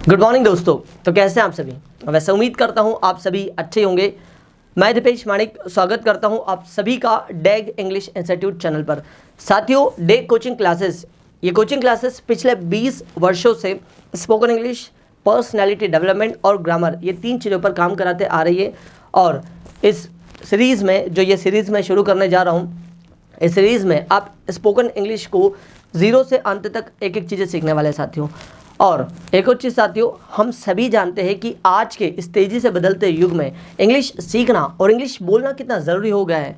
Good morning दोस्तों। तो कैसे हैं आप सभी? वैसे उम्मीद करता हूं आप सभी अच्छे होंगे। मैं दीपेश माणिक स्वागत करता हूं आप सभी का डैग इंग्लिश इंस्टीट्यूट चैनल पर। साथियों, डैग कोचिंग क्लासेस, ये कोचिंग क्लासेस पिछले 20 वर्षों से स्पोकन इंग्लिश, पर्सनैलिटी डेवलपमेंट और ग्रामर, ये 3 चीज़ों पर काम कराते आ रही है। और इस सीरीज़ में जो ये सीरीज़ मैं शुरू करने जा रहा हूँ, इस सीरीज़ में आप स्पोकन इंग्लिश को 0 से अंत तक एक एक चीज़ें सीखने वाले साथियों। और एक और चीज़ साथियों, हम सभी जानते हैं कि आज के इस तेज़ी से बदलते युग में इंग्लिश सीखना और इंग्लिश बोलना कितना ज़रूरी हो गया है।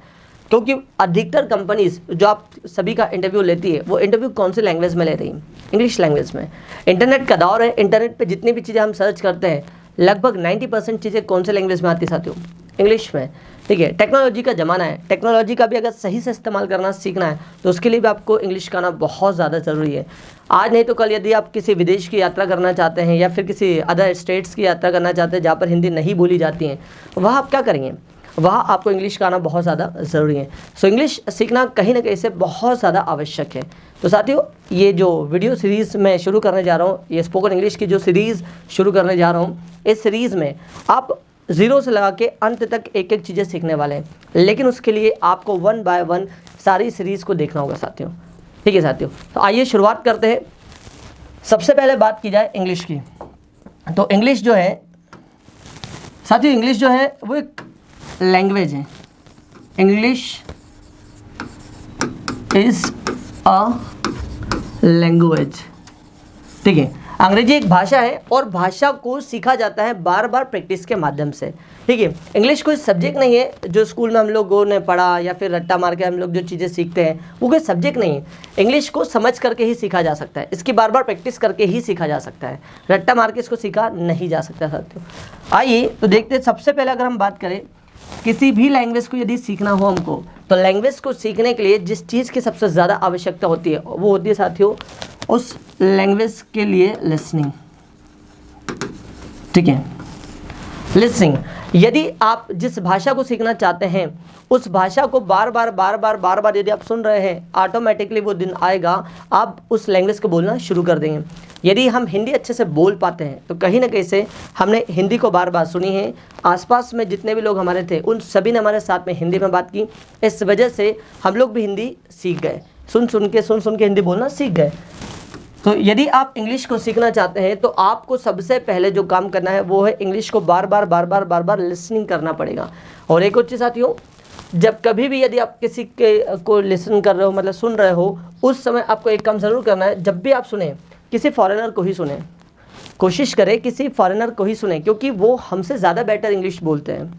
क्योंकि अधिकतर कंपनीज जो आप सभी का इंटरव्यू लेती है, वो इंटरव्यू कौन सी लैंग्वेज में ले रही है? इंग्लिश लैंग्वेज में। इंटरनेट का दौर है, इंटरनेट पे जितनी भी चीज़ें हम सर्च करते हैं, लगभग 90% चीज़ें कौन से लैंग्वेज में आती है साथियों? इंग्लिश में। ठीक है, टेक्नोलॉजी का ज़माना है, टेक्नोलॉजी का भी अगर सही से इस्तेमाल करना सीखना है तो उसके लिए भी आपको इंग्लिश का आना बहुत ज़्यादा ज़रूरी है। आज नहीं तो कल यदि आप किसी विदेश की यात्रा करना चाहते हैं या फिर किसी अदर स्टेट्स की यात्रा करना चाहते हैं जहाँ पर हिंदी नहीं बोली जाती है, वहाँ आप क्या करेंगे? वहाँ आपको इंग्लिश का आना बहुत ज़्यादा ज़रूरी है। सो इंग्लिश सीखना कहीं ना कहीं से बहुत ज़्यादा आवश्यक है। तो साथियों, ये जो वीडियो सीरीज़ मैं शुरू करने जा रहा हूँ, ये स्पोकन इंग्लिश की जो सीरीज़ शुरू करने जा रहा हूँ, इस सीरीज़ में आप 0 से लगा के अंत तक एक एक चीज़ें सीखने वाले हैं। लेकिन उसके लिए आपको 1 बाय 1 सारी सीरीज़ को देखना होगा साथियों। ठीक है साथियों, तो आइए शुरुआत करते हैं। सबसे पहले बात की जाए इंग्लिश की, तो इंग्लिश जो है साथियों, इंग्लिश जो है वो एक लैंग्वेज है। English is a language. ठीक है, अंग्रेजी एक भाषा है और भाषा को सीखा जाता है बार बार प्रैक्टिस के माध्यम से। ठीक है, इंग्लिश कोई सब्जेक्ट नहीं है जो स्कूल में हम लोगों ने पढ़ा या फिर रट्टा मार के हम लोग जो चीज़ें सीखते हैं, वो कोई सब्जेक्ट नहीं है। इंग्लिश को समझ करके ही सीखा जा सकता है, इसकी बार बार प्रैक्टिस करके ही सीखा जा सकता है, रट्टा मार के इसको सीखा नहीं जा सकता साथियों। आइए तो देखते हैं। सबसे पहले अगर हम बात करें, किसी भी लैंग्वेज को यदि सीखना हो हमको, तो लैंग्वेज को सीखने के लिए जिस चीज़ की सबसे ज़्यादा आवश्यकता होती है वो होती है साथियों उस लैंग्वेज के लिए लिसनिंग। ठीक है, लिसनिंग। यदि आप जिस भाषा को सीखना चाहते हैं उस भाषा को बार बार यदि आप सुन रहे हैं, ऑटोमेटिकली वो दिन आएगा आप उस लैंग्वेज को बोलना शुरू कर देंगे। यदि हम हिंदी अच्छे से बोल पाते हैं तो कहीं ना कहीं से हमने हिंदी को बार बार सुनी है, आसपास में जितने भी लोग हमारे थे उन सभी ने हमारे साथ में हिंदी में बात की, इस वजह से हम लोग भी हिंदी सीख गए, सुन सुन के हिंदी बोलना सीख गए। तो यदि आप इंग्लिश को सीखना चाहते हैं तो आपको सबसे पहले जो काम करना है वो है इंग्लिश को बार बार लिसनिंग करना पड़ेगा। और एक और चीज़ साथियों, जब कभी भी यदि आप किसी के को लिसन कर रहे हो, मतलब सुन रहे हो, उस समय आपको एक काम ज़रूर करना है। जब भी आप सुने, किसी फॉरेनर को ही सुने, कोशिश करें किसी फॉरेनर को ही सुने, क्योंकि वो हमसे ज़्यादा बेटर इंग्लिश बोलते हैं,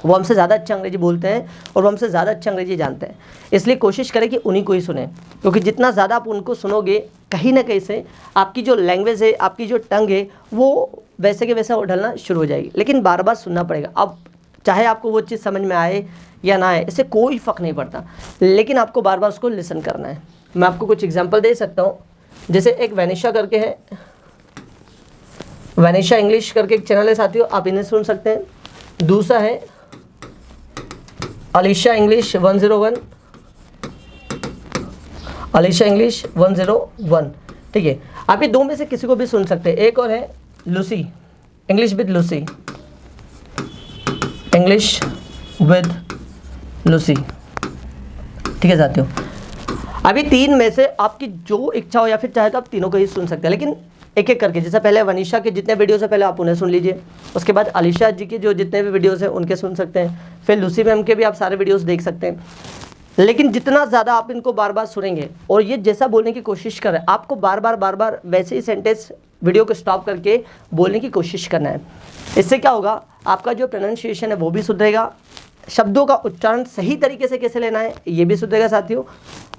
वो हमसे ज़्यादा अच्छा अंग्रेजी बोलते हैं और वो हमसे ज़्यादा अच्छा अंग्रेजी जानते हैं। इसलिए कोशिश करें कि उन्हीं को ही सुने, क्योंकि जितना ज़्यादा आप उनको सुनोगे कहीं ना कहीं से आपकी जो लैंग्वेज है, आपकी जो टंग है, वो वैसे के वैसा ढलना शुरू हो जाएगी। लेकिन बार बार सुनना पड़ेगा। अब चाहे आपको वो चीज़ समझ में आए या ना आए, इससे कोई फ़र्क नहीं पड़ता, लेकिन आपको बार बार उसको लिसन करना है। मैं आपको कुछ एग्जाम्पल दे सकता हूँ। जैसे एक वैनिशा करके है, वैनिशा इंग्लिश करके एक चैनल है साथियों, आप इन्हें सुन सकते हैं। दूसरा है अलीशा इंग्लिश 101, अलीशा इंग्लिश 101। ठीक है, आप ये 2 में से किसी को भी सुन सकते हैं। एक और है Lucy, English with Lucy, English with Lucy. ठीक है साथियों, अभी 3 में से आपकी जो इच्छा हो, या फिर चाहे तो आप तीनों को ही सुन सकते हैं, लेकिन एक एक करके। जैसे पहले वनीशा के जितने वीडियोस है पहले आप उन्हें सुन लीजिए, उसके बाद अलीशा जी के जो जितने भी वीडियोस हैं उनके सुन सकते हैं, फिर लूसी मैम के भी आप सारे वीडियोस देख सकते हैं। लेकिन जितना ज़्यादा आप इनको बार बार सुनेंगे और ये जैसा बोलने की कोशिश कर रहे हैं, आपको बार बार वैसे ही सेंटेंस वीडियो को स्टॉप करके बोलने की कोशिश करना है। इससे क्या होगा, आपका जो प्रोनाउंसिएशन है वो भी सुधरेगा, शब्दों का उच्चारण सही तरीके से कैसे लेना है ये भी सुधरेगा साथियों,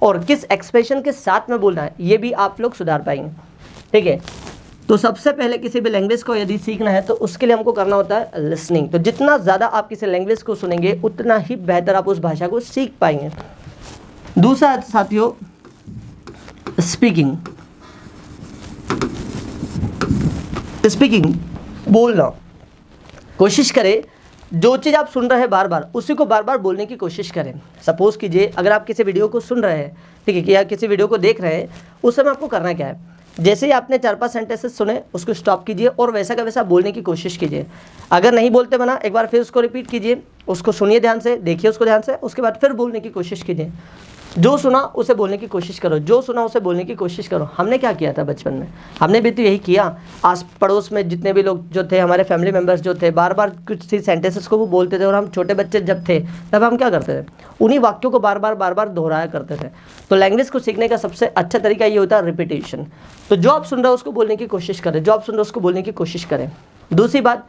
और किस एक्सप्रेशन के साथ में बोलना है ये भी आप लोग सुधार पाएंगे। ठीक है, तो सबसे पहले किसी भी लैंग्वेज को यदि सीखना है तो उसके लिए हमको करना होता है लिसनिंग। तो जितना ज़्यादा आप किसी लैंग्वेज को सुनेंगे उतना ही बेहतर आप उस भाषा को सीख पाएंगे। दूसरा साथियों स्पीकिंग, स्पीकिंग बोलना। कोशिश करें जो चीज़ आप सुन रहे हैं बार बार उसी को बार बार बोलने की कोशिश करें। सपोज़ कीजिए अगर आप किसी वीडियो को सुन रहे हैं, ठीक है, या किसी वीडियो को देख रहे हैं, उस समय आपको करना क्या है, जैसे ही आपने 4-5 सेंटेंसेस सुने उसको स्टॉप कीजिए और वैसा का वैसा बोलने की कोशिश कीजिए। अगर नहीं बोलते बना, एक बार फिर उसको रिपीट कीजिए, उसको सुनिए ध्यान से, देखिए उसको ध्यान से, उसके बाद फिर बोलने की कोशिश कीजिए। जो सुना उसे बोलने की कोशिश करो, जो सुना उसे बोलने की कोशिश करो। हमने क्या किया था बचपन में, हमने भी तो यही किया। आस पड़ोस में जितने भी लोग जो थे, हमारे फैमिली मेम्बर्स जो थे, बार बार कुछ सी सेंटेंसेस को वो बोलते थे, और हम छोटे बच्चे जब थे तब हम क्या करते थे, उन्हीं वाक्यों को बार बार दोहराया करते थे। तो लैंग्वेज को सीखने का सबसे अच्छा तरीका ये होता है रिपीटेशन। तो जो आप सुन रहे हो उसको बोलने की कोशिश करें, जो आप सुन रहे हो उसको बोलने की कोशिश करें। दूसरी बात,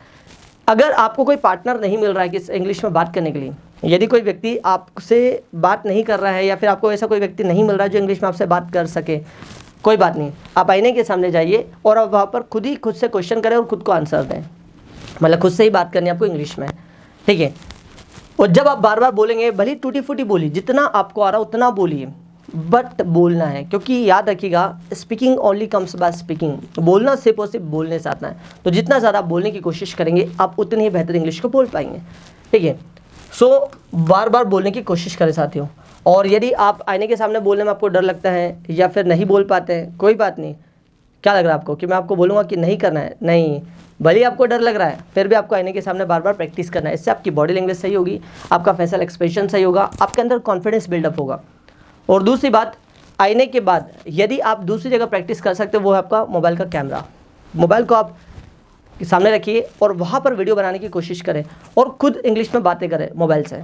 अगर आपको कोई पार्टनर नहीं मिल रहा है कि इंग्लिश में बात करने के लिए, यदि कोई व्यक्ति आपसे बात नहीं कर रहा है या फिर आपको ऐसा कोई व्यक्ति नहीं मिल रहा है जो इंग्लिश में आपसे बात कर सके, कोई बात नहीं, आप आईने के सामने जाइए और आप वहाँ पर खुद से क्वेश्चन करें और खुद को आंसर दें। मतलब खुद से ही बात करनी है आपको इंग्लिश में, ठीक है। और जब आप बार बार बोलेंगे, भले टूटी फूटी बोली, जितना आपको आ रहा उतना बोलिए, बट बोलना है। क्योंकि याद रखिएगा, speaking only comes by speaking, बोलना सिर्फ और सिर्फ बोलने से आता है। तो जितना ज़्यादा आप बोलने की कोशिश करेंगे, आप उतनी ही बेहतर इंग्लिश को बोल पाएंगे, ठीक है। सो बार बार बोलने की कोशिश करें साथियों। और यदि आप आईने के सामने बोलने में आपको डर लगता है या फिर नहीं बोल पाते हैं, कोई बात नहीं। क्या लग रहा है आपको कि मैं आपको बोलूँगा कि नहीं करना है? नहीं, भले ही आपको डर लग रहा है, फिर भी आपको आईने के सामने बार बार प्रैक्टिस करना है। इससे आपकी बॉडी लैंग्वेज सही होगी, आपका फेशियल एक्सप्रेशन सही होगा, आपके अंदर कॉन्फिडेंस बिल्डअप होगा। और दूसरी बात, आईने के बाद यदि आप दूसरी जगह प्रैक्टिस कर सकते हो, वो है आपका मोबाइल का कैमरा। मोबाइल को आप सामने रखिए और वहाँ पर वीडियो बनाने की कोशिश करें और खुद इंग्लिश में बातें करें मोबाइल से,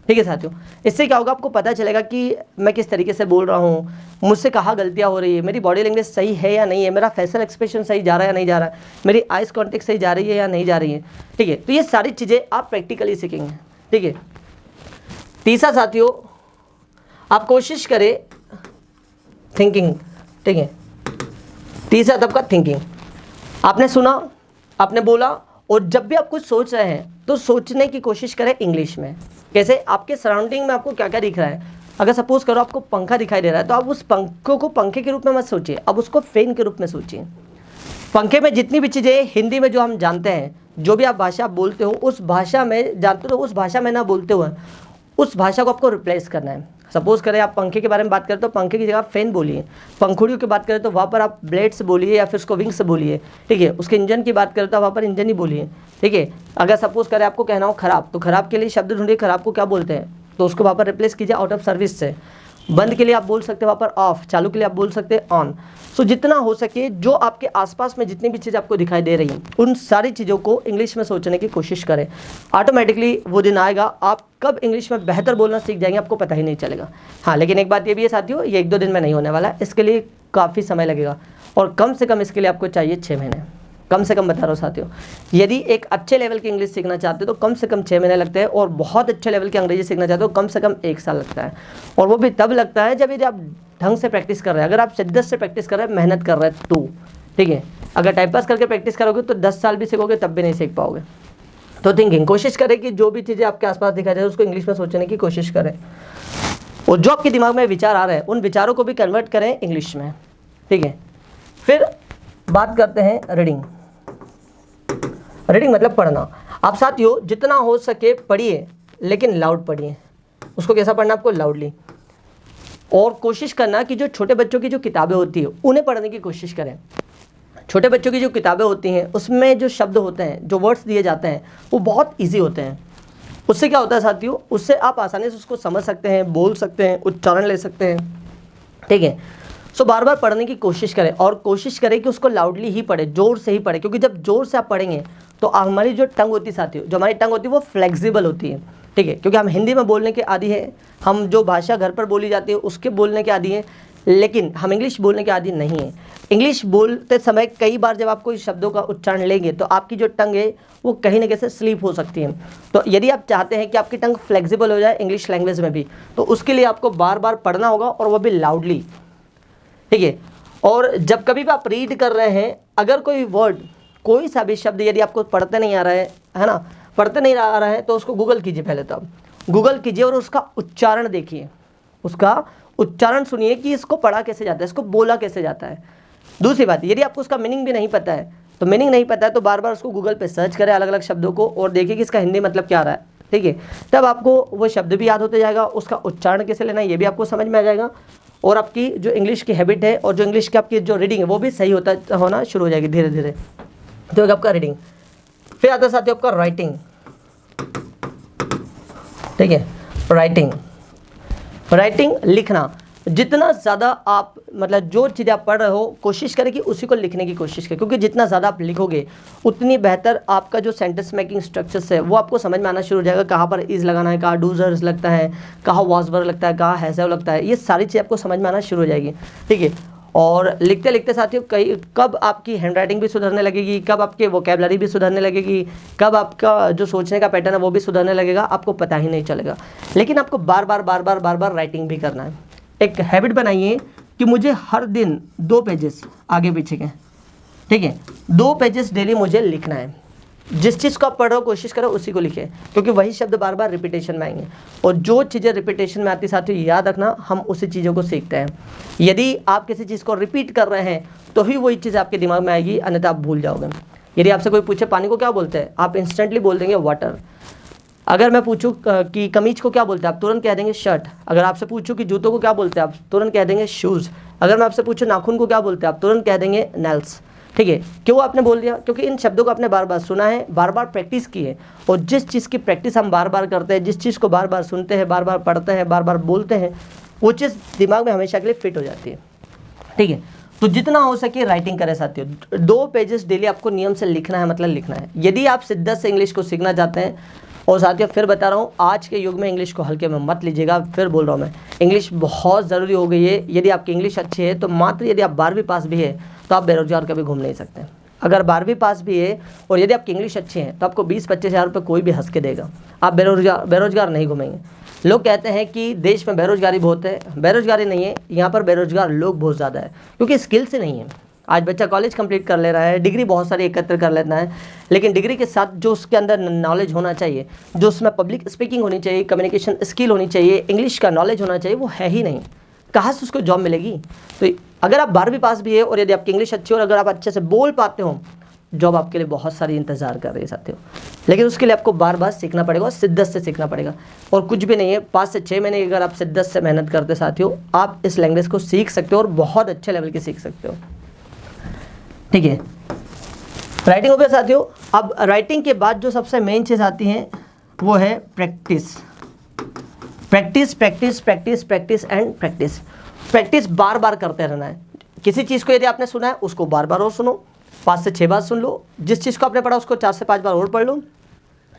ठीक है साथियों। इससे क्या होगा, आपको पता चलेगा कि मैं किस तरीके से बोल रहा हूँ, मुझसे कहाँ गलतियाँ हो रही है, मेरी बॉडी लैंग्वेज सही है या नहीं है, मेरा फेशियल एक्सप्रेशन सही जा रहा है या नहीं जा रहा है, मेरी आइस कॉन्टेक्ट सही जा रही है या नहीं जा रही है, ठीक है। तो ये सारी चीज़ें आप प्रैक्टिकली सीखेंगे, ठीक है। तीसरा साथियों, आप कोशिश करें थिंकिंग, ठीक है। तीसरा तब का थिंकिंग, आपने सुना, आपने बोला, और जब भी आप कुछ सोच रहे हैं तो सोचने की कोशिश करें इंग्लिश में। कैसे? आपके सराउंडिंग में आपको क्या क्या दिख रहा है। अगर सपोज करो आपको पंखा दिखाई दे रहा है, तो आप उस पंखों को पंखे के रूप में मत सोचिए, अब उसको फैन के रूप में सोचिए। पंखे में जितनी भी चीज़ें हिंदी में जो हम जानते हैं, जो भी आप भाषा बोलते हो उस भाषा में जानते हो, उस भाषा में ना बोलते हुए उस भाषा को आपको रिप्लेस करना है। सपोज करें आप पंखे के बारे में बात करें तो पंखे की जगह फैन बोलिए, पंखुड़ियों की बात करें तो वहाँ पर आप ब्लेड्स बोलिए या फिर उसको विंग्स बोलिए, ठीक है। उसके इंजन की बात करें तो वहाँ पर इंजन ही बोलिए, ठीक है। अगर सपोज करें आपको कहना हो खराब, तो खराब के लिए शब्द ढूंढिए, खराब को क्या बोलते हैं, तो उसको वहाँ पर रिप्लेस कीजिए आउट ऑफ सर्विस से। बंद के लिए आप बोल सकते हैं वहाँ पर ऑफ, चालू के लिए आप बोल सकते हैं ऑन। सो जितना हो सके जो आपके आसपास में जितनी भी चीज़ आपको दिखाई दे रही हैं, उन सारी चीज़ों को इंग्लिश में सोचने की कोशिश करें। ऑटोमेटिकली वो दिन आएगा, आप कब इंग्लिश में बेहतर बोलना सीख जाएंगे आपको पता ही नहीं चलेगा। हाँ, लेकिन एक बात ये भी है साथियों, ये 1-2 दिन में नहीं होने वाला है, इसके लिए काफ़ी समय लगेगा और कम से कम इसके लिए आपको चाहिए 6 महीने, कम से कम बता रहा हूँ साथियों। यदि एक अच्छे लेवल की इंग्लिश सीखना चाहते हो तो कम से कम 6 महीने लगते हैं, और बहुत अच्छे लेवल की अंग्रेजी सीखना चाहते हो कम से कम 1 साल लगता है। और वो भी तब लगता है जब यदि आप ढंग से प्रैक्टिस कर रहे हैं, अगर आप शिद्दत से प्रैक्टिस कर रहे हैं, मेहनत कर रहे हैं तो, ठीक है। अगर टाइम पास करके प्रैक्टिस करोगे तो 10 साल भी सीखोगे तब भी नहीं सीख पाओगे। तो थिंकिंग, कोशिश करें कि जो भी चीज़ें आपके आसपास दिखाई दे उसको इंग्लिश में सोचने की कोशिश करें, और जो आपके दिमाग में विचार आ रहे हैं उन विचारों को भी कन्वर्ट करें इंग्लिश में, ठीक है। फिर बात करते हैं रीडिंग। रीडिंग मतलब पढ़ना। आप साथियों जितना हो सके पढ़िए, लेकिन लाउड पढ़िए। उसको कैसा पढ़ना आपको? लाउडली। और कोशिश करना कि जो छोटे बच्चों की जो किताबें होती है उन्हें पढ़ने की कोशिश करें। छोटे बच्चों की जो किताबें होती हैं उसमें जो शब्द होते हैं, जो वर्ड्स दिए जाते हैं, वो बहुत ईजी होते हैं। उससे क्या होता है साथियों, उससे आप आसानी से उसको समझ सकते हैं, बोल सकते हैं, उच्चारण ले सकते हैं, ठीक है। सो बार बार पढ़ने की कोशिश करें, और कोशिश करें कि उसको लाउडली ही पढ़े, जोर से ही पढ़े। क्योंकि जब जोर से आप पढ़ेंगे तो हमारी जो टंग होती है साथियों, जो हमारी टंग होती है वो फ्लेक्सिबल होती है, ठीक है। क्योंकि हम हिंदी में बोलने के आदी हैं, हम जो भाषा घर पर बोली जाती है उसके बोलने के आदी हैं, लेकिन हम इंग्लिश बोलने के आदी नहीं हैं। इंग्लिश बोलते समय कई बार जब आप कोई शब्दों का उच्चारण लेंगे तो आपकी जो टंग है वो कहीं ना कहीं से स्लिप हो सकती है। तो यदि आप चाहते हैं कि आपकी टंग फ्लेक्सिबल हो जाए इंग्लिश लैंग्वेज में भी, तो उसके लिए आपको बार बार पढ़ना होगा, और वो भी लाउडली, ठीक है। और जब कभी भी आप रीड कर रहे हैं, अगर कोई वर्ड, कोई सा भी शब्द यदि आपको पढ़ते नहीं आ रहा है ना, पढ़ते नहीं आ रहा है, तो उसको गूगल कीजिए। पहले तो आप गूगल कीजिए और उसका उच्चारण देखिए, उसका उच्चारण सुनिए कि इसको पढ़ा कैसे जाता है, इसको बोला कैसे जाता है। दूसरी बात, यदि आपको उसका मीनिंग भी नहीं पता है, तो मीनिंग नहीं पता है तो बार बार उसको गूगल पे सर्च करें अलग अलग शब्दों को, और देखिए कि इसका हिंदी मतलब क्या आ रहा है, ठीक है। तब आपको वो शब्द भी याद होते जाएगा, उसका उच्चारण कैसे लेना है ये भी आपको समझ में आ जाएगा, और आपकी जो इंग्लिश की हैबिट है और जो इंग्लिश की आपकी जो रीडिंग है वो भी सही होना शुरू हो जाएगी धीरे धीरे। तो एक आपका रीडिंग, फिर आता है साथियों आपका राइटिंग। ठीक है, राइटिंग लिखना। जितना ज़्यादा आप मतलब जो चीज़ें आप पढ़ रहे हो कोशिश करें कि उसी को लिखने की कोशिश करें, क्योंकि जितना ज़्यादा आप लिखोगे उतनी बेहतर आपका जो सेंटेंस मेकिंग स्ट्रक्चर्स है वो आपको समझ में आना शुरू हो जाएगा। कहाँ पर इज़ लगाना है, कहाँ डूजर्स लगता है, कहाँ वाज वर्ब लगता है, कहाँ हैज़ हैव लगता है, ये सारी चीज़ आपको समझ में आना शुरू हो जाएगी। ठीक है, और लिखते लिखते साथियों कब आपकी हैंड राइटिंग भी सुधरने लगेगी, कब आपके वोकेबलरी भी सुधरने लगेगी, कब आपका जो सोचने का पैटर्न है वो भी सुधरने लगेगा, आपको पता ही नहीं चलेगा। लेकिन आपको बार बार राइटिंग भी करना है। एक हैबिट बनाइए कि मुझे हर दिन 2 पेजेस आगे पीछे के, ठीक है, 2 पेजेस डेली मुझे लिखना है। जिस चीज़ को आप पढ़ रहे हो कोशिश करो उसी को लिखें, क्योंकि वही शब्द बार बार रिपीटेशन में आएंगे, और जो चीज़ें रिपीटेशन में आती साथियों याद रखना हम उसी चीज़ों को सीखते हैं। यदि आप किसी चीज़ को रिपीट कर रहे हैं तो ही वही चीज़ आपके दिमाग में आएगी, अन्यथा आप भूल जाओगे। यदि आपसे कोई पूछे पानी को क्या बोलते हैं, आप इंस्टेंटली बोल देंगे वाटर। अगर मैं पूछूं कि कमीज को क्या बोलते हैं, आप तुरंत कह देंगे शर्ट। अगर आपसे पूछूं कि जूतों को क्या बोलते हैं, आप तुरंत कह देंगे शूज़। अगर मैं आपसे पूछूं नाखून को क्या बोलते हैं, आप तुरंत कह देंगे नेल्स। ठीक है, क्यों आपने बोल दिया? क्योंकि इन शब्दों को आपने बार बार सुना है, बार बार प्रैक्टिस की है, और जिस चीज़ की प्रैक्टिस हम बार बार करते हैं, जिस चीज़ को बार बार सुनते हैं, बार बार पढ़ते हैं, बार बार बोलते हैं, वो चीज़ दिमाग में हमेशा के लिए फिट हो जाती है। ठीक है, तो जितना हो सके राइटिंग करें साथियों। 2 पेजेस डेली आपको नियम से लिखना है, मतलब लिखना है। यदि आप शिद्दत से इंग्लिश को सीखना चाहते हैं, और साथियों फिर बता रहा हूँ आज के युग में इंग्लिश को हल्के में मत लीजिएगा। फिर बोल रहा हूँ मैं, इंग्लिश बहुत ज़रूरी हो गई है। यदि आपकी इंग्लिश अच्छी है तो मात्र यदि आप 12वीं पास भी है तो आप बेरोजगार कभी घूम नहीं सकते। अगर 12वीं पास भी है और यदि आपकी इंग्लिश अच्छी है तो आपको 20-25 हज़ार रुपये कोई भी हंस के देगा, आप बेरोजगार नहीं घूमेंगे। लोग कहते हैं कि देश में बेरोजगारी बहुत है, बेरोजगारी नहीं है, यहाँ पर बेरोजगार लोग बहुत ज़्यादा है, क्योंकि स्किल से नहीं है। आज बच्चा कॉलेज कंप्लीट कर ले रहा है, डिग्री बहुत सारी एकत्र कर लेता है, लेकिन डिग्री के साथ जो उसके अंदर नॉलेज होना चाहिए, जो उसमें पब्लिक स्पीकिंग होनी चाहिए, कम्युनिकेशन स्किल होनी चाहिए, इंग्लिश का नॉलेज होना चाहिए, वो है ही नहीं। कहाँ से उसको जॉब मिलेगी? तो अगर आप 12वीं पास भी है और यदि आपकी इंग्लिश अच्छी हो और अगर आप अच्छे से बोल पाते हो, जॉब आपके लिए बहुत सारी इंतज़ार कर रही है साथियों। लेकिन उसके लिए आपको बार बार सीखना पड़ेगा और शिद्दत से सीखना पड़ेगा, और कुछ भी नहीं है। 5 से 6 महीने अगर आप शिद्दत से मेहनत करते साथियों, आप इस लैंग्वेज को सीख सकते हो और बहुत अच्छे लेवल की सीख सकते हो। ठीक है, राइटिंग हो गया साथियों। अब राइटिंग के बाद जो सबसे मेन चीज़ आती है वो है practice. Practice practice practice practice and practice. Practice बार बार करते रहना है। किसी चीज़ को यदि आपने सुना है उसको बार बार और सुनो, 5 से 6 बार सुन लो। जिस चीज़ को आपने पढ़ा उसको 4 से 5 बार और पढ़ लो।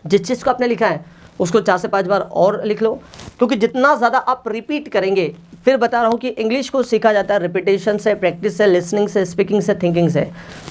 जिस चीज़ को आपने लिखा है उसको 4 से 5 बार और लिख लो, क्योंकि जितना ज़्यादा आप रिपीट करेंगे, फिर बता रहा हूँ कि इंग्लिश को सीखा जाता है रिपीटेशन से, प्रैक्टिस से, लिसनिंग से, स्पीकिंग से, थिंकिंग से।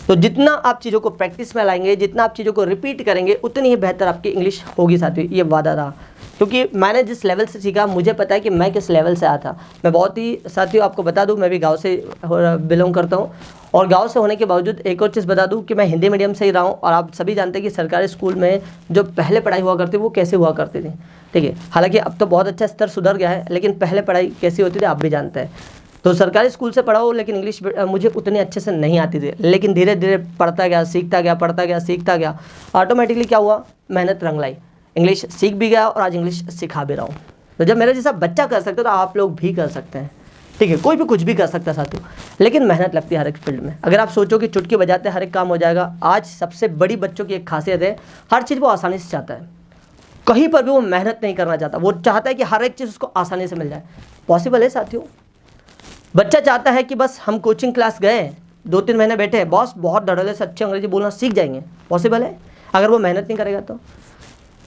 तो जितना आप चीज़ों को प्रैक्टिस में लाएंगे, जितना आप चीज़ों को रिपीट करेंगे, उतनी ही बेहतर आपकी इंग्लिश होगी साथियों, ये वादा रहा। क्योंकि मैंने जिस लेवल से सीखा, मुझे पता है कि मैं किस लेवल से आया था। मैं बहुत ही साथियों आपको बता दूं, मैं भी गांव से बिलोंग करता हूं, और गांव से होने के बावजूद एक और चीज़ बता दूं कि मैं हिंदी मीडियम से ही रहा हूं। और आप सभी जानते हैं कि सरकारी स्कूल में जो पहले पढ़ाई हुआ करती वो कैसे हुआ करती थी। ठीक है, हालांकि अब तो बहुत अच्छा स्तर सुधर गया है, लेकिन पहले पढ़ाई कैसी होती थी आप भी जानते हैं। तो सरकारी स्कूल से पढ़ा हो, लेकिन इंग्लिश मुझे उतनी अच्छे से नहीं आती थी, लेकिन धीरे धीरे पढ़ता गया, सीखता गया, पढ़ता गया, सीखता गया, ऑटोमेटिकली क्या हुआ, मेहनत रंग लाई, इंग्लिश सीख भी गया और आज इंग्लिश सिखा भी रहा हूँ। तो जब मेरा जैसा बच्चा कर सकते हो तो आप लोग भी कर सकते हैं। ठीक है, कोई भी कुछ भी कर सकता है साथियों, लेकिन मेहनत लगती है हर एक फील्ड में। अगर आप सोचो कि चुटकी बजाते हर एक काम हो जाएगा, आज सबसे बड़ी बच्चों की एक खासियत है, हर चीज़ वो आसानी से चाहता है, कहीं पर भी वो मेहनत नहीं करना चाहता। वो चाहता है कि हर एक चीज़ उसको आसानी से मिल जाए। पॉसिबल है साथियों? बच्चा चाहता है कि बस हम कोचिंग क्लास गए, 2-3 महीने बैठे, बॉस बहुत धड़ल्ले से अच्छे अंग्रेजी बोलना सीख जाएंगे। पॉसिबल है? अगर वो मेहनत नहीं करेगा तो।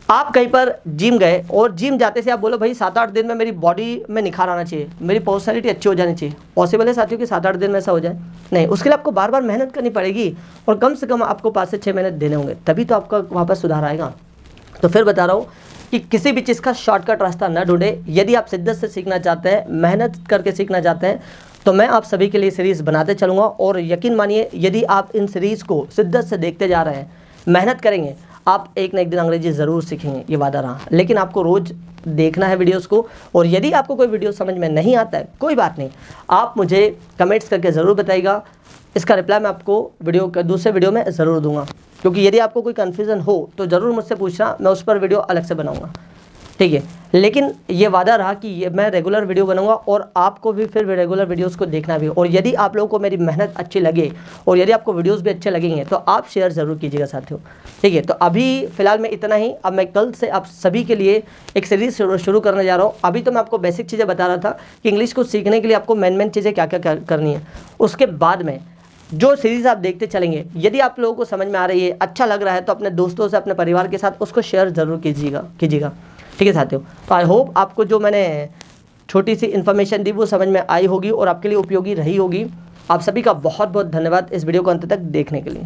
आप कहीं पर जिम गए और जिम जाते से आप बोलो भाई 7-8 दिन में मेरी बॉडी में निखार आना चाहिए, मेरी पर्सनैलिटी अच्छी हो जानी चाहिए। पॉसिबल है साथियों कि 7-8 दिन में ऐसा हो जाए? नहीं, उसके लिए आपको बार बार मेहनत करनी पड़ेगी, और कम से कम आपको 5 से 6 महीने देने होंगे, तभी तो आपका वहाँ पर सुधार आएगा। तो फिर बता रहा हूँ कि किसी भी चीज़ का शॉर्टकट रास्ता न ढूंढे। यदि आप शिद्दत से सीखना चाहते हैं, मेहनत करके सीखना चाहते हैं, तो मैं आप सभी के लिए सीरीज़ बनाते चलूँगा। और यकीन मानिए, यदि आप इन सीरीज़ को शिद्दत से देखते जा रहे हैं, मेहनत करेंगे, आप एक न एक दिन अंग्रेजी ज़रूर सीखेंगे, ये वादा रहा। लेकिन आपको रोज़ देखना है वीडियोस को, और यदि आपको कोई वीडियो समझ में नहीं आता है, कोई बात नहीं, आप मुझे कमेंट्स करके ज़रूर बताइएगा। इसका रिप्लाई मैं आपको दूसरे वीडियो में ज़रूर दूंगा, क्योंकि यदि आपको कोई कन्फ्यूज़न हो तो ज़रूर मुझसे पूछना, मैं उस पर वीडियो अलग से बनाऊँगा। ठीक है। लेकिन ये वादा रहा कि ये मैं रेगुलर वीडियो बनाऊंगा और आपको भी फिर रेगुलर वीडियोस को देखना भी। और यदि आप लोगों को मेरी मेहनत अच्छी लगे और यदि आपको वीडियोस भी अच्छे लगेंगे तो आप शेयर ज़रूर कीजिएगा साथियों, ठीक है। तो अभी फ़िलहाल मैं इतना ही। अब मैं कल से आप सभी के लिए एक सीरीज़ शुरू करने जा रहा हूँ। अभी तो मैं आपको बेसिक चीज़ें बता रहा था कि इंग्लिश को सीखने के लिए आपको मेन चीज़ें क्या क्या करनी है। उसके बाद में जो सीरीज़ आप देखते चलेंगे, यदि आप लोगों को समझ में आ रही है, अच्छा लग रहा है, तो अपने दोस्तों से, अपने परिवार के साथ उसको शेयर ज़रूर कीजिएगा, ठीक है साथियों। तो आई होप आपको जो मैंने छोटी सी इन्फॉर्मेशन दी वो समझ में आई होगी और आपके लिए उपयोगी रही होगी। आप सभी का बहुत बहुत धन्यवाद इस वीडियो को अंत तक देखने के लिए।